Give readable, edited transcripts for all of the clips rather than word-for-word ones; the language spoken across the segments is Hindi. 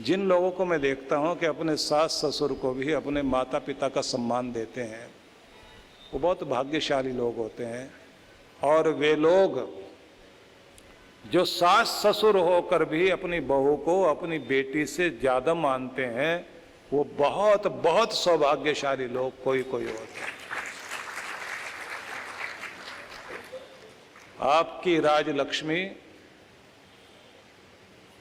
जिन लोगों को मैं देखता हूँ कि अपने सास ससुर को भी अपने माता पिता का सम्मान देते हैं, वो बहुत भाग्यशाली लोग होते हैं। और वे लोग जो सास ससुर होकर भी अपनी बहू को अपनी बेटी से ज़्यादा मानते हैं, वो बहुत बहुत सौभाग्यशाली लोग कोई कोई होते हैं। आपकी राजलक्ष्मी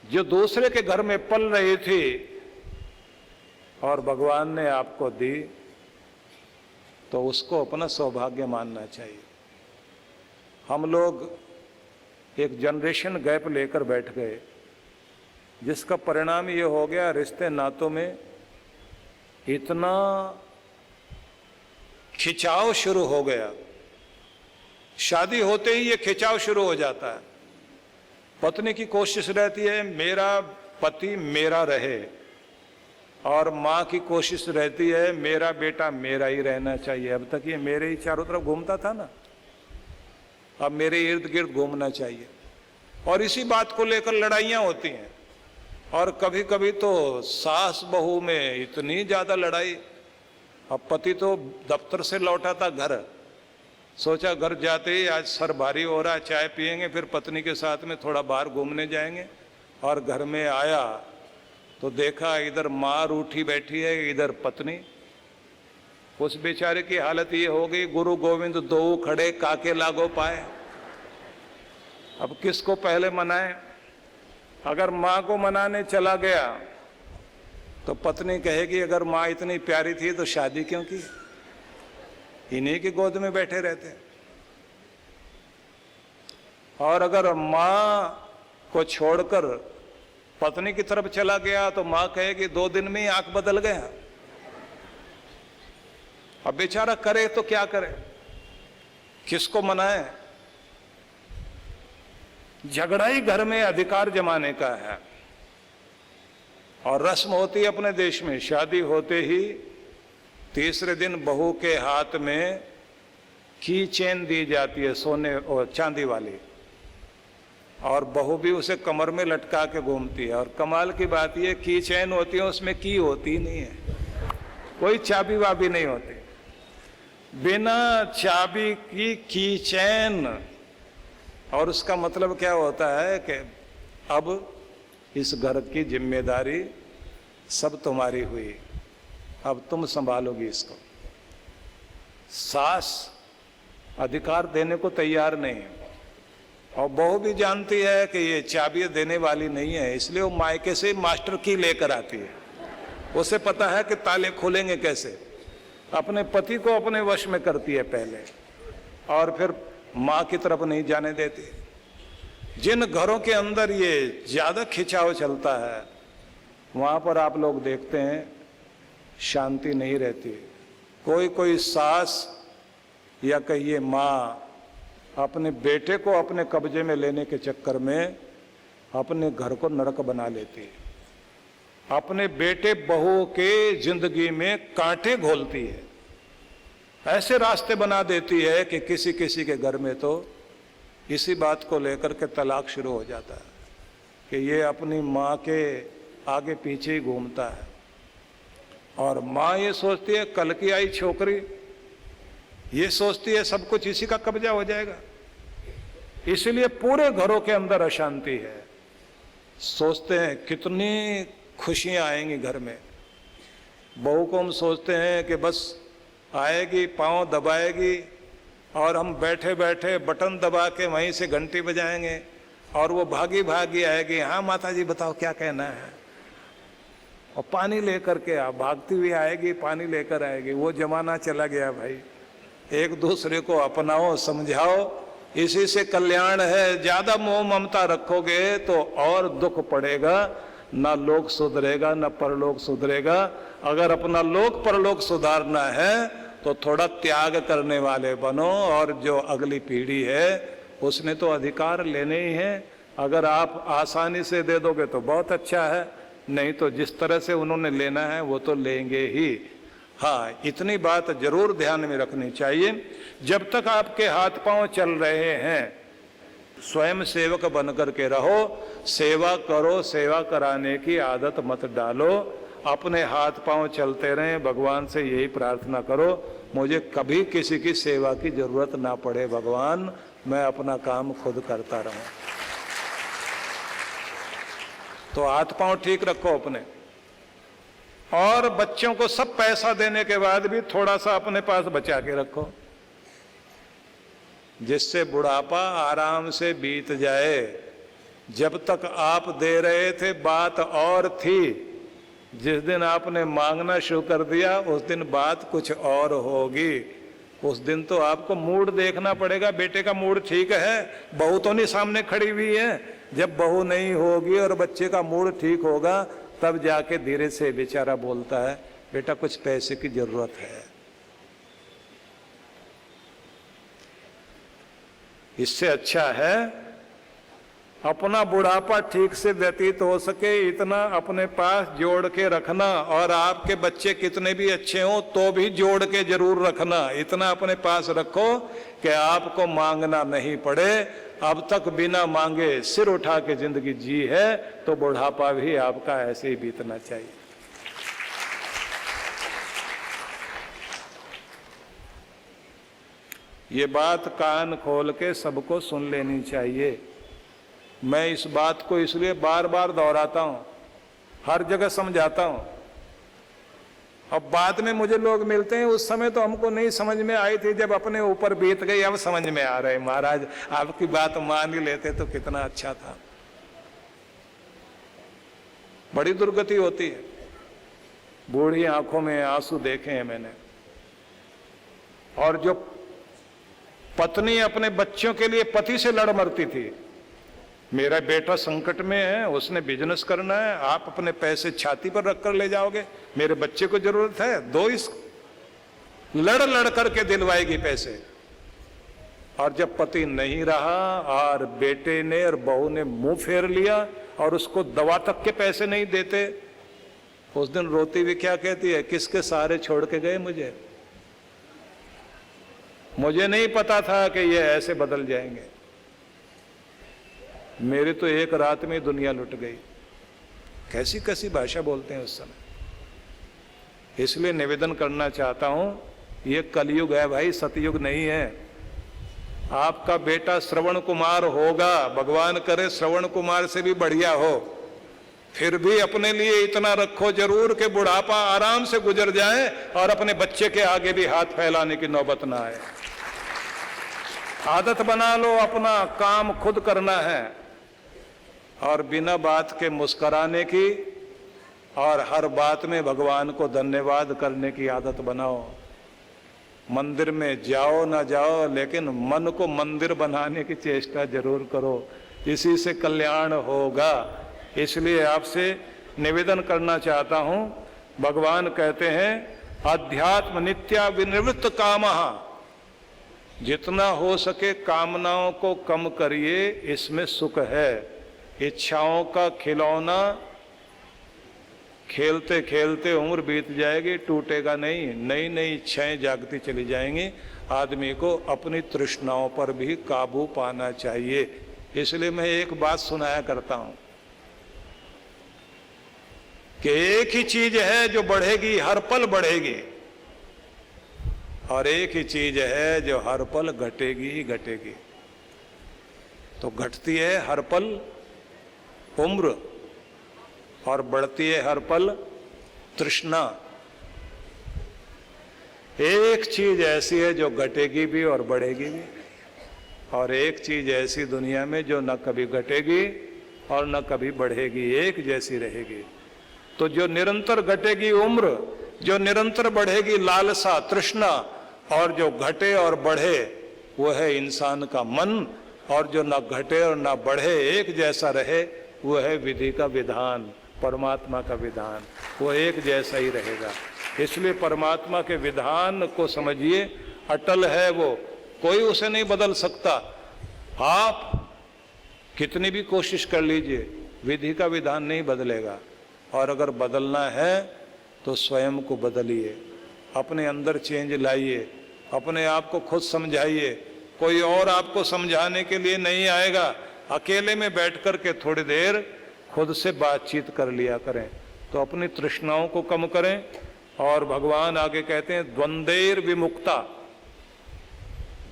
जो दूसरे के घर में पल रही थी और भगवान ने आपको दी, तो उसको अपना सौभाग्य मानना चाहिए। हम लोग एक जनरेशन गैप लेकर बैठ गए, जिसका परिणाम ये हो गया रिश्ते नातों में इतना खिंचाव शुरू हो गया। शादी होते ही ये खिंचाव शुरू हो जाता है। पत्नी की कोशिश रहती है मेरा पति मेरा रहे, और माँ की कोशिश रहती है मेरा बेटा मेरा ही रहना चाहिए। अब तक ये मेरे ही चारों तरफ घूमता था ना, अब मेरे इर्द गिर्द घूमना चाहिए। और इसी बात को लेकर लड़ाइयाँ होती हैं। और कभी कभी तो सास बहू में इतनी ज़्यादा लड़ाई। अब पति तो दफ्तर से लौटा था घर, सोचा घर जाते ही आज सर भारी हो रहा है, चाय पियेंगे, फिर पत्नी के साथ में थोड़ा बाहर घूमने जाएंगे। और घर में आया तो देखा इधर माँ रूठी बैठी है, इधर पत्नी। उस बेचारे की हालत ये हो गई, गुरु गोविंद दो खड़े काके लागो पाए। अब किसको पहले मनाए? अगर माँ को मनाने चला गया तो पत्नी कहेगी अगर माँ इतनी प्यारी थी तो शादी क्यों की, इन्हीं की गोद में बैठे रहते। और अगर माँ को छोड़कर पत्नी की तरफ चला गया तो माँ कहेगी 2 दिन में ही आंख बदल गया। अब बेचारा करे तो क्या करे, किसको मनाए? झगड़ा ही घर में अधिकार जमाने का है। और रस्म होती है अपने देश में, शादी होते ही तीसरे दिन बहू के हाथ में की चेन दी जाती है, सोने और चांदी वाली, और बहू भी उसे कमर में लटका के घूमती है। और कमाल की बात यह की चेन होती है, उसमें की होती नहीं है, कोई चाबी वाबी नहीं होती। बिना चाबी की चेन। और उसका मतलब क्या होता है कि अब इस घर की जिम्मेदारी सब तुम्हारी हुई, अब तुम संभालोगी इसको। सास अधिकार देने को तैयार नहीं, और बहू भी जानती है कि ये चाबी देने वाली नहीं है, इसलिए वो मायके से मास्टर की लेकर आती है। उसे पता है कि ताले खोलेंगे कैसे। अपने पति को अपने वश में करती है पहले, और फिर माँ की तरफ नहीं जाने देती। जिन घरों के अंदर ये ज्यादा खिंचाव चलता है, वहां पर आप लोग देखते हैं शांति नहीं रहती। कोई कोई सास या कहिए माँ अपने बेटे को अपने कब्जे में लेने के चक्कर में अपने घर को नरक बना लेती है। अपने बेटे बहू के जिंदगी में कांटे घोलती है, ऐसे रास्ते बना देती है कि किसी किसी के घर में तो इसी बात को लेकर के तलाक शुरू हो जाता है कि ये अपनी माँ के आगे पीछे ही घूमता है। और माँ ये सोचती है कल की आई छोकरी, ये सोचती है सब कुछ इसी का कब्जा हो जाएगा, इसलिए पूरे घरों के अंदर अशांति है। सोचते हैं कितनी खुशियाँ आएंगी घर में। बहू को हम सोचते हैं कि बस आएगी, पाँव दबाएगी, और हम बैठे बैठे बटन दबा के वहीं से घंटी बजाएंगे, और वो भागी भागी आएगी, हाँ माता जी बताओ क्या कहना है, और पानी लेकर के भागती हुई आएगी, पानी लेकर आएगी। वो जमाना चला गया भाई। एक दूसरे को अपनाओ, समझाओ, इसी से कल्याण है। ज्यादा मोह ममता रखोगे तो और दुख पड़ेगा, ना लोक सुधरेगा ना परलोक सुधरेगा। अगर अपना लोक परलोक सुधारना है तो थोड़ा त्याग करने वाले बनो, और जो अगली पीढ़ी है उसने तो अधिकार लेने ही हैं। अगर आप आसानी से दे दोगे तो बहुत अच्छा है, नहीं तो जिस तरह से उन्होंने लेना है वो तो लेंगे ही। हाँ, इतनी बात जरूर ध्यान में रखनी चाहिए, जब तक आपके हाथ पांव चल रहे हैं स्वयं सेवक बनकर के रहो, सेवा करो, सेवा कराने की आदत मत डालो, अपने हाथ पांव चलते रहें। भगवान से यही प्रार्थना करो, मुझे कभी किसी की सेवा की जरूरत ना पड़े भगवान, मैं अपना काम खुद करता रहूं। तो हाथ पांव ठीक रखो अपने, और बच्चों को सब पैसा देने के बाद भी थोड़ा सा अपने पास बचा के रखो, जिससे बुढ़ापा आराम से बीत जाए। जब तक आप दे रहे थे बात और थी, जिस दिन आपने मांगना शुरू कर दिया उस दिन बात कुछ और होगी। उस दिन तो आपको मूड देखना पड़ेगा, बेटे का मूड ठीक है, बहू तो नहीं सामने खड़ी हुई है। जब बहू नहीं होगी और बच्चे का मूड ठीक होगा तब जाके धीरे से बेचारा बोलता है बेटा कुछ पैसे की जरूरत है। इससे अच्छा है अपना बुढ़ापा ठीक से व्यतीत हो सके इतना अपने पास जोड़ के रखना, और आपके बच्चे कितने भी अच्छे हों तो भी जोड़ के जरूर रखना। इतना अपने पास रखो कि आपको मांगना नहीं पड़े। अब तक बिना मांगे सिर उठा के जिंदगी जी है तो बुढ़ापा भी आपका ऐसे ही बीतना चाहिए। ये बात कान खोल के सबको सुन लेनी चाहिए। मैं इस बात को इसलिए बार बार दोहराता हूं, हर जगह समझाता हूं। अब बाद में मुझे लोग मिलते हैं, उस समय तो हमको नहीं समझ में आई थी, जब अपने ऊपर बीत गई अब समझ में आ रहे महाराज आपकी बात मान ही लेते तो कितना अच्छा था। बड़ी दुर्गति होती है, बूढ़ी आंखों में आंसू देखे हैं मैंने। और जो पत्नी अपने बच्चों के लिए पति से लड़ मरती थी, मेरा बेटा संकट में है, उसने बिजनेस करना है, आप अपने पैसे छाती पर रखकर ले जाओगे, मेरे बच्चे को जरूरत है, दो इस लड़ लड़ करके दिलवाएगी पैसे। और जब पति नहीं रहा और बेटे ने और बहू ने मुंह फेर लिया और उसको दवा तक के पैसे नहीं देते, उस दिन रोती भी क्या कहती है, किसके सहारे छोड़ के गए मुझे नहीं पता था कि ये ऐसे बदल जाएंगे। मेरी तो एक रात में दुनिया लुट गई। कैसी कैसी भाषा बोलते हैं उस समय। इसलिए निवेदन करना चाहता हूं, ये कलयुग है भाई, सतयुग नहीं है। आपका बेटा श्रवण कुमार होगा, भगवान करे श्रवण कुमार से भी बढ़िया हो, फिर भी अपने लिए इतना रखो जरूर कि बुढ़ापा आराम से गुजर जाए और अपने बच्चे के आगे भी हाथ फैलाने की नौबत ना आए। आदत बना लो, अपना काम खुद करना है और बिना बात के मुस्कुराने की और हर बात में भगवान को धन्यवाद करने की आदत बनाओ। मंदिर में जाओ ना जाओ, लेकिन मन को मंदिर बनाने की चेष्टा जरूर करो, इसी से कल्याण होगा। इसलिए आपसे निवेदन करना चाहता हूं, भगवान कहते हैं अध्यात्म नित्या विनिवृत्त कामः, जितना हो सके कामनाओं को कम करिए, इसमें सुख है। इच्छाओं का खिलौना खेलते खेलते उम्र बीत जाएगी, टूटेगा नहीं, नई नई इच्छाएं जागती चली जाएंगी। आदमी को अपनी तृष्णाओं पर भी काबू पाना चाहिए। इसलिए मैं एक बात सुनाया करता हूं कि एक ही चीज है जो बढ़ेगी, हर पल बढ़ेगी, और एक ही चीज है जो हर पल घटेगी ही घटेगी। तो घटती है हर पल उम्र और बढ़ती है हर पल तृष्णा। एक चीज ऐसी है जो घटेगी भी और बढ़ेगी भी, और एक चीज ऐसी दुनिया में जो न कभी घटेगी और न कभी बढ़ेगी, एक जैसी रहेगी। तो जो निरंतर घटेगी उम्र, जो निरंतर बढ़ेगी लालसा तृष्णा, और जो घटे और बढ़े वो है इंसान का मन, और जो न घटे और न बढ़े एक जैसा रहे वो है विधि का विधान, परमात्मा का विधान, वो एक जैसा ही रहेगा। इसलिए परमात्मा के विधान को समझिए, अटल है वो, कोई उसे नहीं बदल सकता। आप कितनी भी कोशिश कर लीजिए, विधि का विधान नहीं बदलेगा। और अगर बदलना है तो स्वयं को बदलिए, अपने अंदर चेंज लाइए, अपने आप को खुद समझाइए कोई और आपको समझाने के लिए नहीं आएगा। अकेले में बैठ कर के थोड़ी देर खुद से बातचीत कर लिया करें, तो अपनी तृष्णाओं को कम करें। और भगवान आगे कहते हैं द्वंद्वेर विमुक्ता।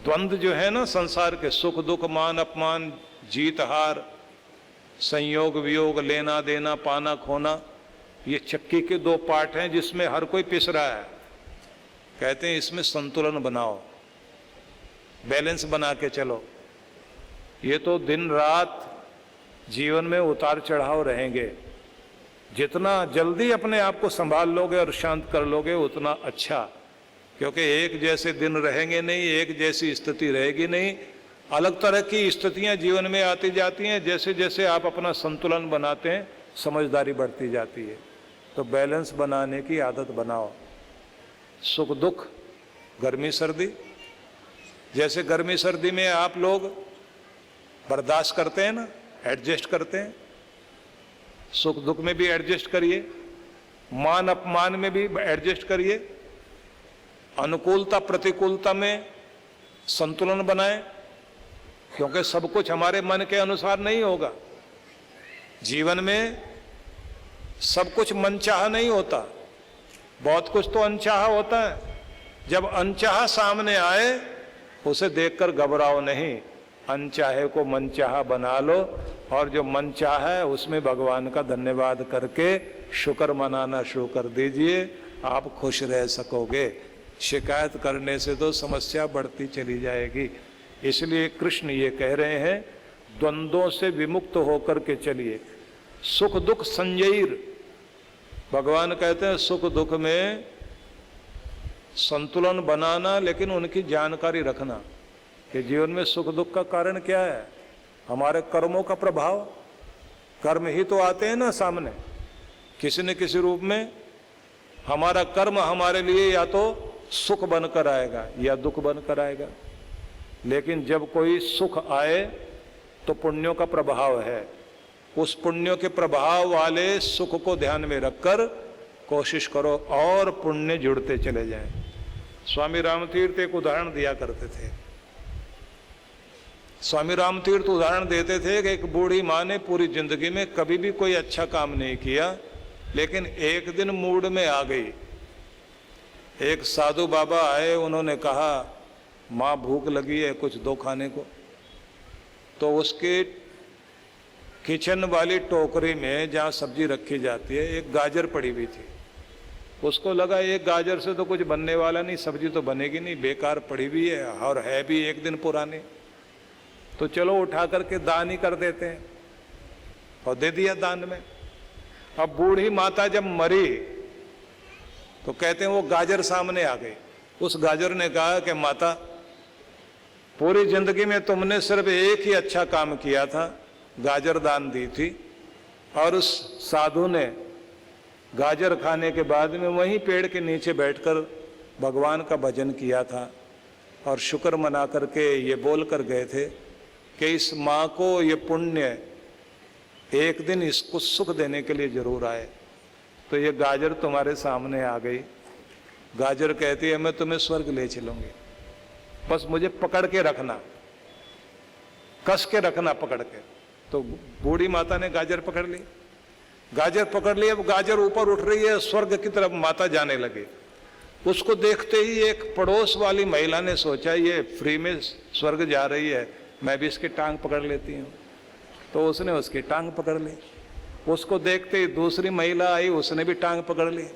द्वंद्व जो है ना संसार के, सुख दुख, मान अपमान, जीत हार, संयोग वियोग, लेना देना, पाना खोना, ये चक्की के दो पार्ट हैं जिसमें हर कोई पिस रहा है। कहते हैं इसमें संतुलन बनाओ, बैलेंस बना के चलो। ये तो दिन रात जीवन में उतार चढ़ाव रहेंगे। जितना जल्दी अपने आप को संभाल लोगे और शांत कर लोगे उतना अच्छा, क्योंकि एक जैसे दिन रहेंगे नहीं, एक जैसी स्थिति रहेगी नहीं। अलग तरह की स्थितियां जीवन में आती जाती हैं। जैसे जैसे आप अपना संतुलन बनाते हैं समझदारी बढ़ती जाती है। तो बैलेंस बनाने की आदत बनाओ। सुख दुख, गर्मी सर्दी, जैसे गर्मी सर्दी में आप लोग बर्दाश्त करते हैं ना, एडजस्ट करते हैं, सुख दुख में भी एडजस्ट करिए, मान अपमान में भी एडजस्ट करिए, अनुकूलता प्रतिकूलता में संतुलन बनाएं, क्योंकि सब कुछ हमारे मन के अनुसार नहीं होगा। जीवन में सब कुछ मनचाहा नहीं होता, बहुत कुछ तो अनचाहा होता है। जब अनचाहा सामने आए उसे देखकर घबराओ नहीं, अनचाहे को मनचाहा बना लो, और जो मनचाहा है उसमें भगवान का धन्यवाद करके शुक्र मनाना शुरू कर दीजिए, आप खुश रह सकोगे। शिकायत करने से तो समस्या बढ़ती चली जाएगी। इसलिए कृष्ण ये कह रहे हैं द्वंद्वों से विमुक्त होकर के चलिए। सुख दुख संजयीर, भगवान कहते हैं सुख दुख में संतुलन बनाना, लेकिन उनकी जानकारी रखना कि जीवन में सुख दुख का कारण क्या है। हमारे कर्मों का प्रभाव, कर्म ही तो आते हैं ना सामने किसी न किसी रूप में। हमारा कर्म हमारे लिए या तो सुख बनकर आएगा या दुख बनकर आएगा। लेकिन जब कोई सुख आए तो पुण्यों का प्रभाव है, उस पुण्यों के प्रभाव वाले सुख को ध्यान में रखकर कोशिश करो और पुण्य जुड़ते चले जाएं। स्वामी रामतीर्थ एक उदाहरण दिया करते थे। स्वामी रामतीर्थ उदाहरण देते थे कि एक बूढ़ी माँ ने पूरी जिंदगी में कभी भी कोई अच्छा काम नहीं किया, लेकिन एक दिन मूड में आ गई। एक साधु बाबा आए, उन्होंने कहा माँ भूख लगी है, कुछ दो खाने को। तो उसके किचन वाली टोकरी में जहाँ सब्जी रखी जाती है एक गाजर पड़ी हुई थी। उसको लगा एक गाजर से तो कुछ बनने वाला नहीं, सब्जी तो बनेगी नहीं, बेकार पड़ी हुई है और है भी एक दिन पुरानी, तो चलो उठा करके दान ही कर देते हैं, और दे दिया दान में। अब बूढ़ी माता जब मरी तो कहते हैं वो गाजर सामने आ गई। उस गाजर ने कहा कि माता, पूरी जिंदगी में तुमने सिर्फ एक ही अच्छा काम किया था, गाजर दान दी थी, और उस साधु ने गाजर खाने के बाद में वहीं पेड़ के नीचे बैठकर भगवान का भजन किया था और शुक्र मना करके ये बोल कर गए थे कि इस माँ को ये पुण्य एक दिन इसको सुख देने के लिए जरूर आए। तो ये गाजर तुम्हारे सामने आ गई। गाजर कहती है मैं तुम्हें स्वर्ग ले चलूंगी, बस मुझे पकड़ के रखना, कस के रखना पकड़ के। तो बूढ़ी माता ने गाजर पकड़ ली, गाजर पकड़ ली। अब गाजर ऊपर उठ रही है, स्वर्ग की तरफ माता जाने लगी। उसको देखते ही एक पड़ोस वाली महिला ने सोचा ये फ्री में स्वर्ग जा रही है, मैं भी इसकी टांग पकड़ लेती हूँ। तो उसने उसकी टांग पकड़ ली। उसको देखते ही दूसरी महिला आई, उसने भी टांग पकड़ ली,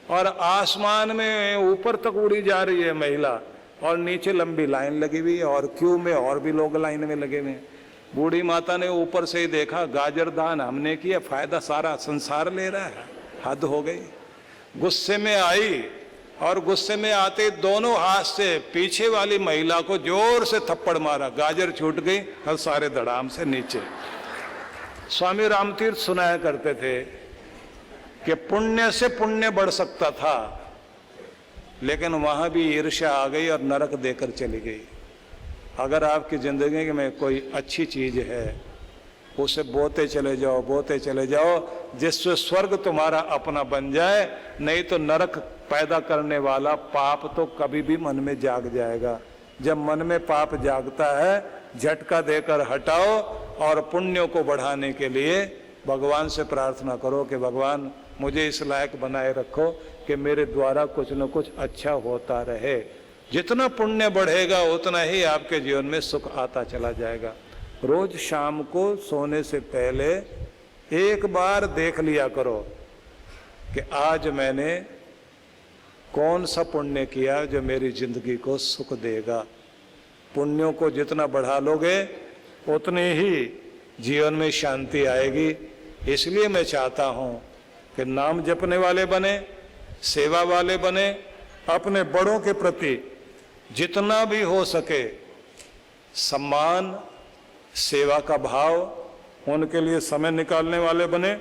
और आसमान में ऊपर तक उड़ी जा रही है महिला, और नीचे लंबी लाइन लगी हुई है और क्यू में और भी लोग लाइन में लगे हुए हैं। बूढ़ी माता ने ऊपर से ही देखा गाजर दान हमने किया, फायदा सारा संसार ले रहा है, हद हो गई। गुस्से में आई, और गुस्से में आते दोनों हाथ से पीछे वाली महिला को जोर से थप्पड़ मारा, गाजर छूट गई और सारे धड़ाम से नीचे। स्वामी रामतीर्थ सुनाया करते थे कि पुण्य से पुण्य बढ़ सकता था, लेकिन वहां भी ईर्ष्या आ गई और नरक देकर चली गई। अगर आपकी जिंदगी में कोई अच्छी चीज है उसे बोते चले जाओ, बोते चले जाओ, जिससे स्वर्ग तुम्हारा अपना बन जाए। नहीं तो नरक पैदा करने वाला पाप तो कभी भी मन में जाग जाएगा। जब मन में पाप जागता है झटका देकर हटाओ और पुण्यों को बढ़ाने के लिए भगवान से प्रार्थना करो कि भगवान मुझे इस लायक बनाए रखो कि मेरे द्वारा कुछ न कुछ अच्छा होता रहे। जितना पुण्य बढ़ेगा उतना ही आपके जीवन में सुख आता चला जाएगा। रोज शाम को सोने से पहले एक बार देख लिया करो कि आज मैंने कौन सा पुण्य किया जो मेरी जिंदगी को सुख देगा। पुण्यों को जितना बढ़ा लोगे उतनी ही जीवन में शांति आएगी। इसलिए मैं चाहता हूँ कि नाम जपने वाले बने, सेवा वाले बने, अपने बड़ों के प्रति जितना भी हो सके सम्मान, सेवा का भाव, उनके लिए समय निकालने वाले बने।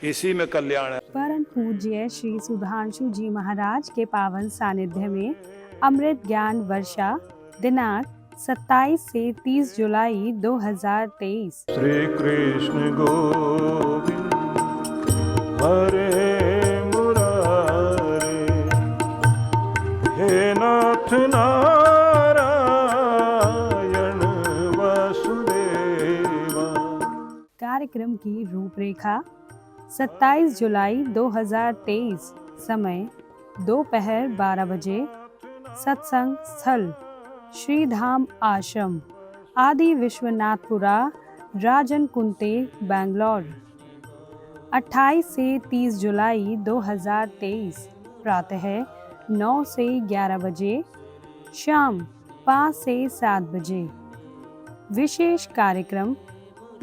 इसी में कल्याण है। परम पूज्य श्री सुधांशु जी महाराज के पावन सानिध्य में अमृत ज्ञान वर्षा दिनांक 27 से 30 जुलाई 2023। श्री कृष्ण गोविंद हरे मुरारे, हे नाथ नारायण वासुदेवा। कार्यक्रम की रूपरेखा 27 जुलाई 2023, समय दोपहर 12 बजे। सत्संग स्थल श्री धाम आश्रम, आदि विश्वनाथपुरा, राजन कुंटे, बैंगलोर। 28 से 30 जुलाई 2023, प्रातः 9 से 11 बजे, शाम 5 से 7 बजे। विशेष कार्यक्रम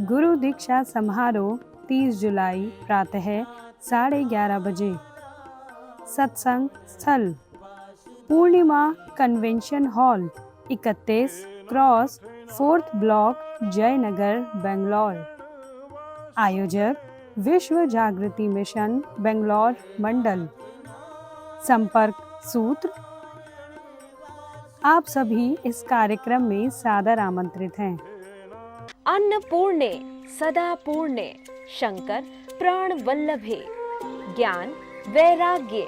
गुरु दीक्षा समारोह 30 जुलाई प्रातः 11:30 बजे। सत्संग स्थल Purnima convention hall, 31 cross 4th block, Jayanagar, Bangalore. आयोजक विश्व जागृति मिशन बेंगलोर मंडल। संपर्क सूत्र। आप सभी इस कार्यक्रम में सादर आमंत्रित हैं। अन्नपूर्णे सदा पूर्णे शंकर प्राण वल्लभे, ज्ञान वैराग्य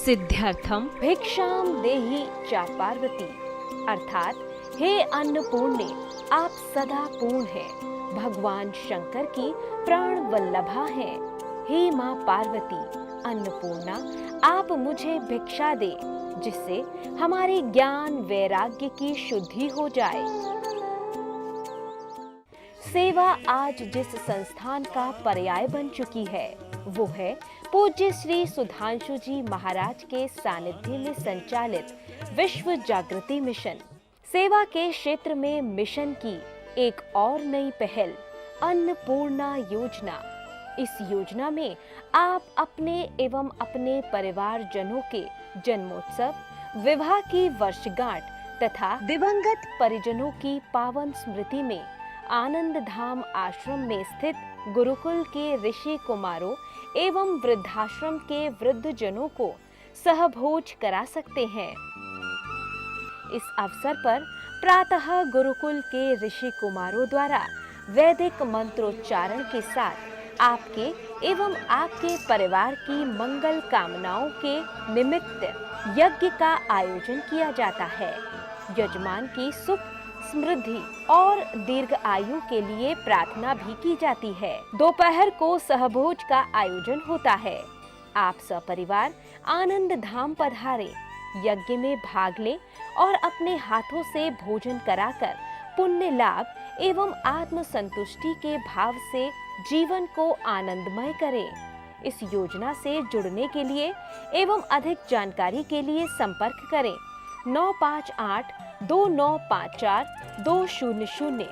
सिद्ध्यर्थम भिक्षाम देहि चा पार्वती। अर्थात हे अन्नपूर्णे, आप सदा पूर्ण हैं, भगवान शंकर की प्राण वल्लभा हैं। हे माँ पार्वती अन्नपूर्णा, आप मुझे भिक्षा दे जिससे हमारे ज्ञान वैराग्य की शुद्धि हो जाए। सेवा आज जिस संस्थान का पर्याय बन चुकी है वो है पूज्य श्री सुधांशु जी महाराज के सानिध्य में संचालित विश्व जागृति मिशन। सेवा के क्षेत्र में मिशन की एक और नई पहल अन्नपूर्णा योजना। इस योजना में आप अपने एवं अपने परिवारजनों के जन्मोत्सव, विवाह की वर्षगांठ तथा दिवंगत परिजनों की पावन स्मृति में आनंद धाम आश्रम में स्थित गुरुकुल के ऋषि कुमारों एवं वृद्धाश्रम के वृद्ध जनों को सहभोज करा सकते हैं। इस अवसर पर प्रातः गुरुकुल के ऋषि कुमारों द्वारा वैदिक मंत्रोच्चारण के साथ आपके एवं आपके परिवार की मंगल कामनाओं के निमित्त यज्ञ का आयोजन किया जाता है। यजमान की सुख, समृद्धि और दीर्घ आयु के लिए प्रार्थना भी की जाती है। दोपहर को सहभोज का आयोजन होता है। आप सपरिवार आनंद धाम पधारे, यज्ञ में भाग लें और अपने हाथों से भोजन कराकर पुण्य लाभ एवं आत्म संतुष्टि के भाव से जीवन को आनंदमय करें। इस योजना से जुड़ने के लिए एवं अधिक जानकारी के लिए संपर्क करें 958-2954-200,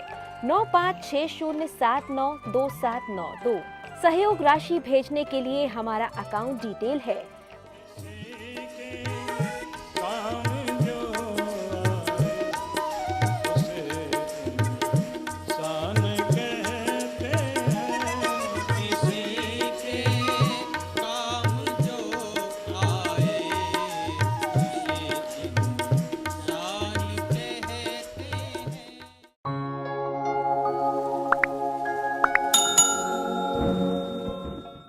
9560792792। सहयोग राशि भेजने के लिए हमारा अकाउंट डिटेल है